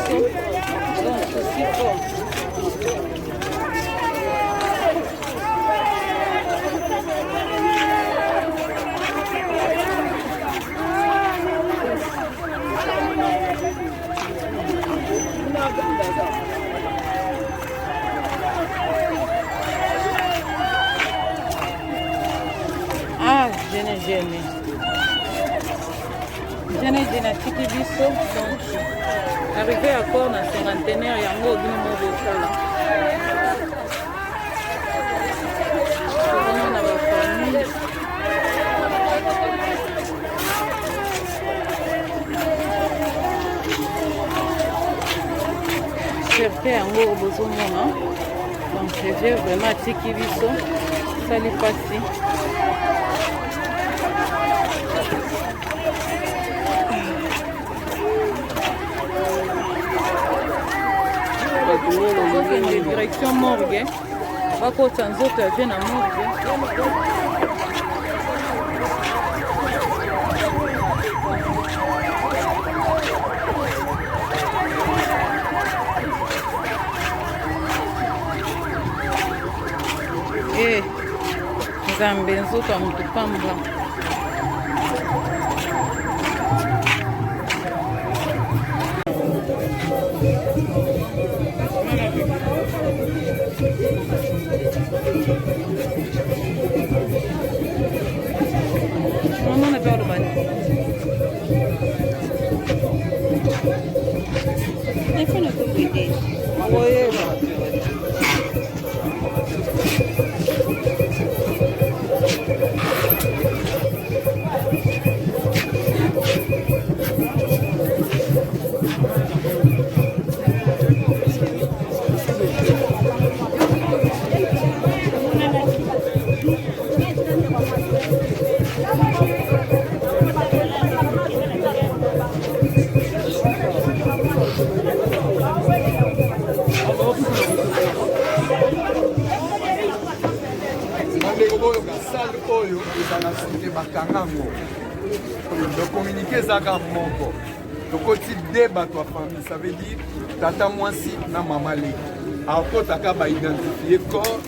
biso. Donc souci fort. Ah, Jeune atiki biso. Donc, arrivé à corps na cinquantenaire yango bino mo bosala. On a ba famille. Chercher yango bozomona. Donc, je viens vraiment atiki biso. Sali pasi. Okende direction morgue bakota nzoto avie na morgue nzambe nzoto ya motu pamba. Maman n'a pas le mal. Il faut nous compliquer. Oui. De communiquer Zaga Moko. Le côté débat de famille, ça veut dire tata moi si na maman lé. Alors quand t'as pas identifier corps,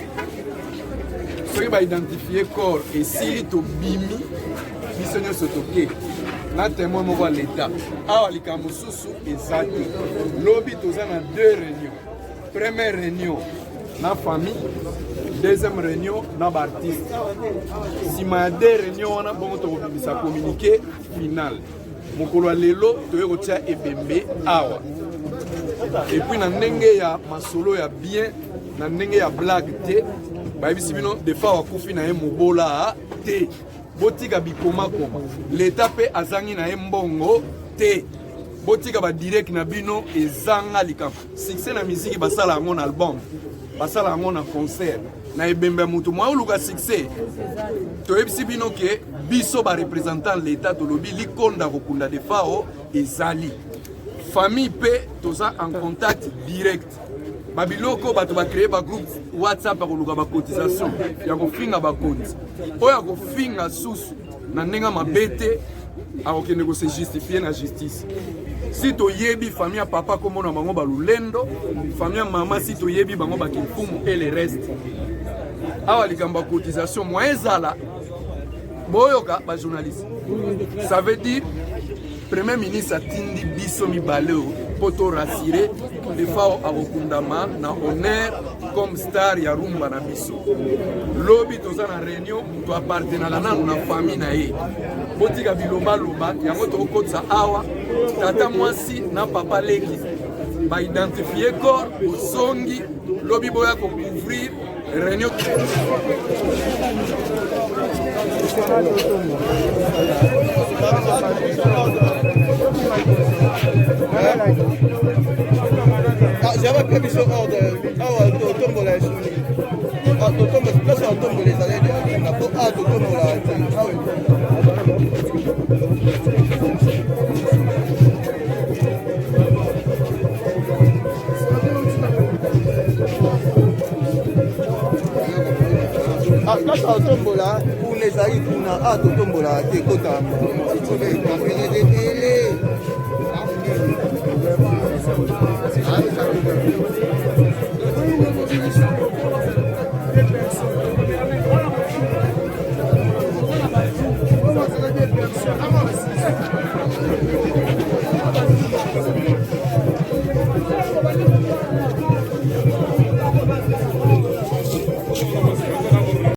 ceux qui identifier corps et si tu bimi, ils sont se toquer. Na témoin mo voir l'état. Ah les kamususu et zaki. Lobby toza na deux réunions. Première réunion na famille. Deuxième réunion, dans l'artiste. Si ma deux réunions, on a bon temps communiqué final. Mon collègue Lelo, tu es retiré et bébé awa. Et puis dans n'engé ya masolo ya bien, dans n'engé ya blague té. Bah ici bino des fois on confie na mobola té. Botika bikoma koma. L'état pe azangi na mbongo té. Botika ba direct na bino ezanga likam. Succès na musique basala mon album. Basala mon concert. Na ebembe mutu mwa uluka succès to ebisi bino ke biso ba représentant l'état to lobi likonda kokunda de fao ezali famille pe toza en contact direct babiloko bato ba créer ba groupe WhatsApp ba koluka ba cotisation ya ko finga ba compte oya ko finga susu na ndenga mabete akokende ko se justifier na justice. Si to yebi famille ya papa comme na bango ba lulendo famille ya mama si to yebi bango ba kimfumu et le reste. Awa likamba cotisation moyezala boyoka ba journaliste. Ça veut dire premier ministre atindi biso mibaleo poto rassurer les fois abokundama na honneur comme star ya rumba na biso. Lobby toza na réunion to appartenir na famille na ye. Botika biloba loba yango to kotsa awa tata mwasi na papa leki ba identifier corps osongi lobby boya ko couvrir réunion. J'avais prévu ce ordre. Place à tombola, pour les aïs, pour na tombola, t'es content. Merci.